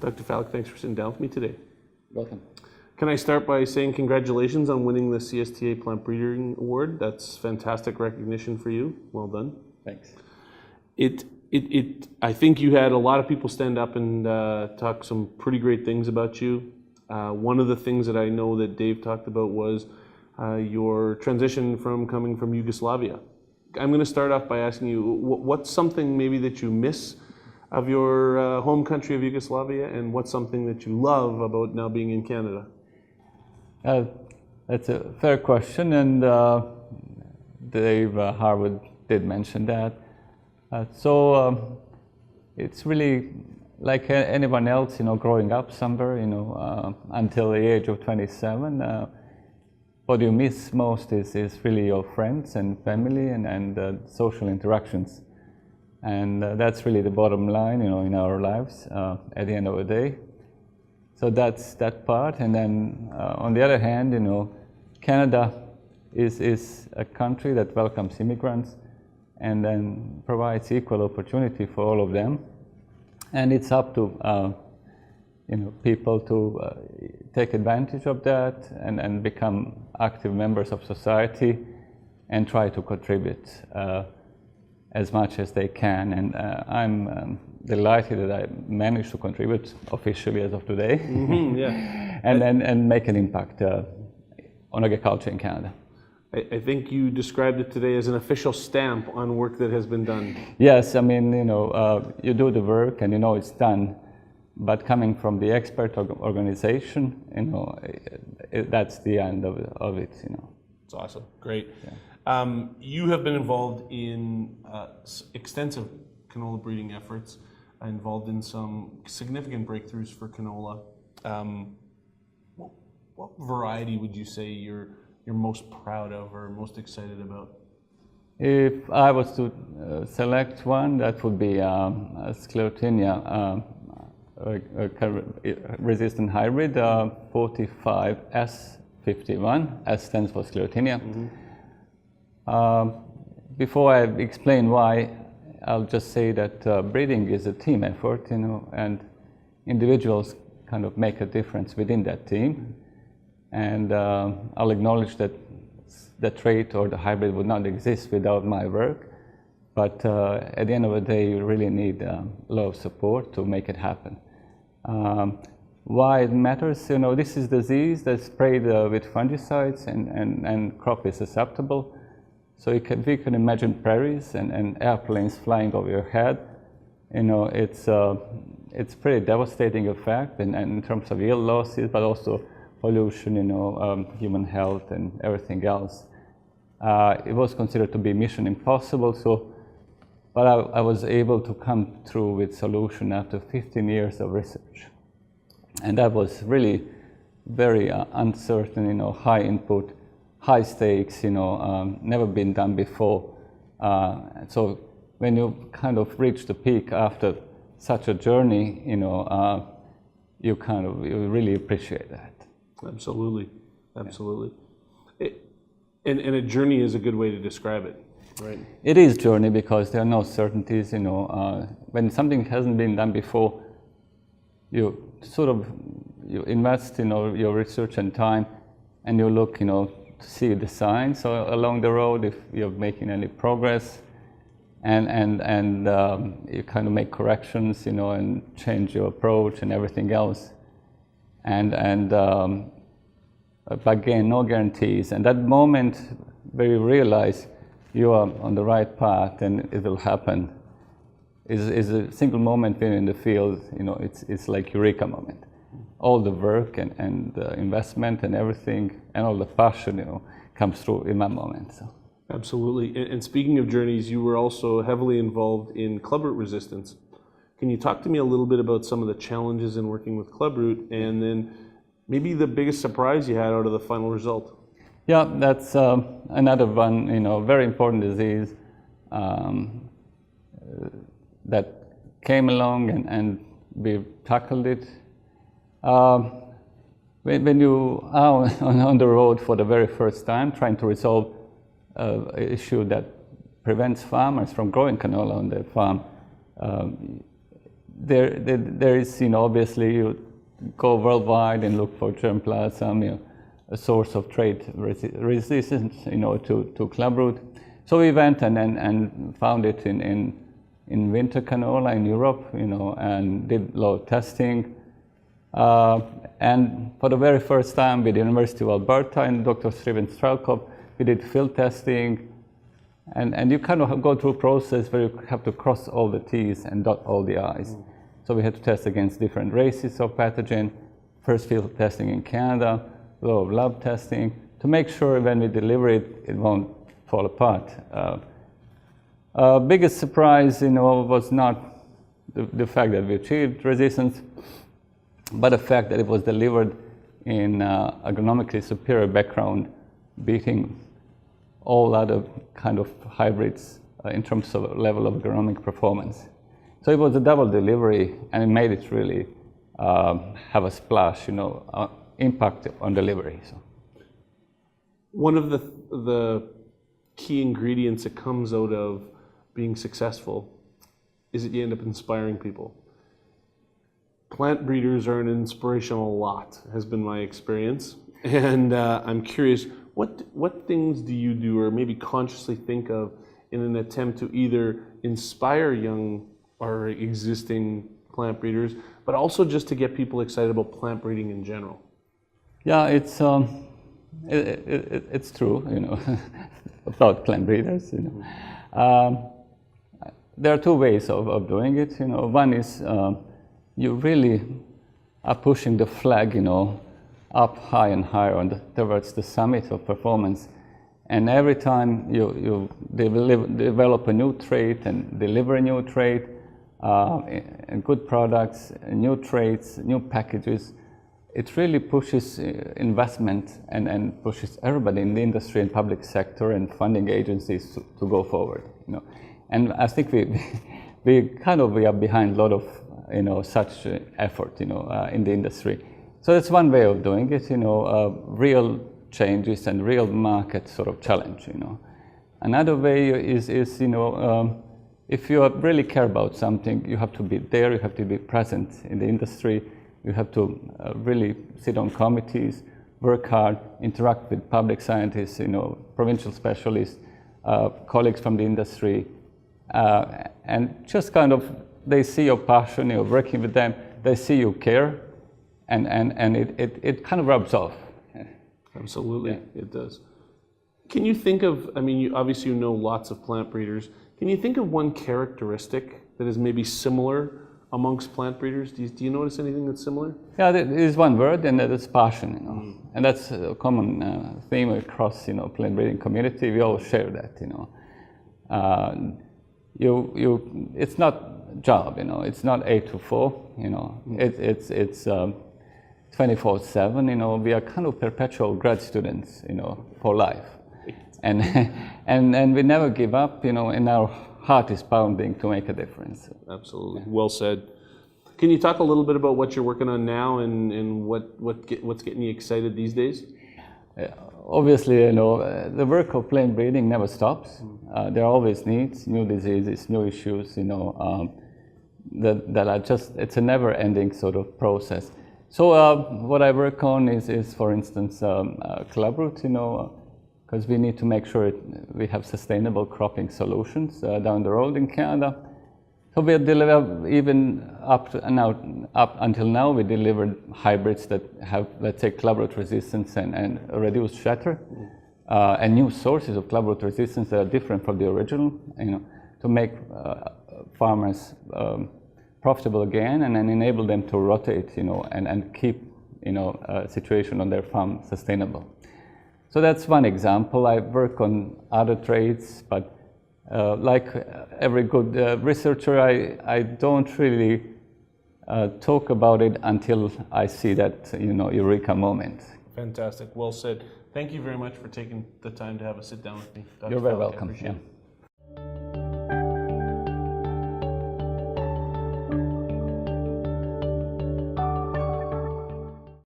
Dr. Falak, thanks for sitting down with me today. Welcome. Can I start by saying congratulations on winning the CSTA Plant Breeding Award? That's fantastic recognition for you. Well done. Thanks. I think you had a lot of people stand up and talk some pretty great things about you. One of the things that I know that Dave talked about was your transition from coming from Yugoslavia. I'm going to start off by asking you, what's something maybe that you miss of your home country of Yugoslavia, and what's something that you love about now being in Canada? That's a fair question, and Dave Harwood did mention that. It's really like anyone else, growing up somewhere, until the age of 27. What you miss most is really your friends and family and social interactions. And that's really the bottom line, in our lives at the end of the day. So that's that part. And then on the other hand, Canada is a country that welcomes immigrants and then provides equal opportunity for all of them. And it's up to people to take advantage of that and become active members of society and try to contribute as much as they can. And I'm delighted that I managed to contribute officially as of today. Mm-hmm, yeah. and make an impact on agriculture in Canada. I think you described it today as an official stamp on work that has been done. Yes, I mean, you do the work and it's done, but coming from the expert organization, that's the end of it. It's awesome, great. Yeah. You have been involved in extensive canola breeding efforts, involved in some significant breakthroughs for canola. What variety would you say you're most proud of or most excited about? If I was to select one, that would be Sclerotinia resistant hybrid 45S51. S stands for Sclerotinia. Mm-hmm. Before I explain why, I'll just say that breeding is a team effort, and individuals kind of make a difference within that team. And I'll acknowledge that the trait or the hybrid would not exist without my work. But at the end of the day, you really need a lot of support to make it happen. Why it matters, this is disease that's sprayed with fungicides and crop is susceptible. So we can imagine prairies and airplanes flying over your head. It's pretty devastating effect and in terms of yield losses, but also pollution, human health and everything else. It was considered to be mission impossible, but I was able to come through with solution after 15 years of research. And that was really very uncertain, high input, high stakes, never been done before. So when you kind of reach the peak after such a journey, you really appreciate that. Absolutely, absolutely. Yeah. And a journey is a good way to describe it, right? It is journey because there are no certainties. When something hasn't been done before, you invest your research and time, and you look to see the signs along the road if you're making any progress, and you kind of make corrections, and change your approach and everything else. But again, no guarantees. And that moment where you realize you are on the right path and it will happen is a single moment when in the field, it's like eureka moment. All the work and investment and everything and all the passion, comes through in that moment. So. Absolutely. And speaking of journeys, you were also heavily involved in clubroot resistance. Can you talk to me a little bit about some of the challenges in working with clubroot, and then maybe the biggest surprise you had out of the final result? Yeah, that's another one, very important disease that came along and we tackled it. When you are on the road for the very first time trying to resolve an issue that prevents farmers from growing canola on their farm, there is, obviously you go worldwide and look for germplasm, a source of trait resistance, to clubroot. So we went and found it in winter canola in Europe, and did a lot of testing. And for the very first time with the University of Alberta and Dr. Sriven Strelkov, we did field testing. And you kind of go through a process where you have to cross all the T's and dot all the I's. So we had to test against different races of pathogen, first field testing in Canada, a lot of lab testing, to make sure when we deliver it, it won't fall apart. Biggest surprise, was not the fact that we achieved resistance, but the fact that it was delivered in agronomically superior background, beating all other kind of hybrids in terms of level of agronomic performance. So it was a double delivery, and it made it really have a splash, impact on delivery. So. One of the key ingredients that comes out of being successful is that you end up inspiring people. Plant breeders are an inspirational lot, has been my experience. And I'm curious, what things do you do, or maybe consciously think of, in an attempt to either inspire young or existing plant breeders, but also just to get people excited about plant breeding in general? Yeah, it's true, about plant breeders. There are two ways of doing it. One is you really are pushing the flag, up high and higher towards the summit of performance. And every time you develop a new trait and deliver a new trait, and good products, new traits, new packages, it really pushes investment and pushes everybody in the industry and public sector and funding agencies to go forward. And I think we are behind a lot of such effort in the industry. So that's one way of doing it, real changes and real market sort of challenge. Another way is if you really care about something, you have to be there, you have to be present in the industry, you have to really sit on committees, work hard, interact with public scientists, provincial specialists, colleagues from the industry, and just kind of, they see your passion, you're working with them, they see you care, and it kind of rubs off. Absolutely, yeah. It does. Can you think of, obviously you know lots of plant breeders, can you think of one characteristic that is maybe similar amongst plant breeders? Do you notice anything that's similar? Yeah, there is one word, and that is passion, and that's a common theme across, plant breeding community. We all share that, it's not job, it's not 8 to 4, it's 24/7, we are kind of perpetual grad students, for life. And we never give up, and our heart is pounding to make a difference. Absolutely, well said. Can you talk a little bit about what you're working on now and what's getting you excited these days? Obviously, the work of plant breeding never stops. There are always needs, new diseases, new issues, that are just, it's a never-ending sort of process. So what I work on is for instance, clubroot, because we need to make sure we have sustainable cropping solutions down the road in Canada. So we deliver, even up until now, we delivered hybrids that have, let's say, clubroot resistance and reduced shatter, and new sources of clubroot resistance that are different from the original, to make farmers profitable again, and then enable them to rotate, and keep, a situation on their farm sustainable. So that's one example. I work on other traits, but like every good researcher, I don't really talk about it until I see that, eureka moment. Fantastic. Well said. Thank you very much for taking the time to have a sit down with me, Dr. You're very Falak. welcome. I appreciate it.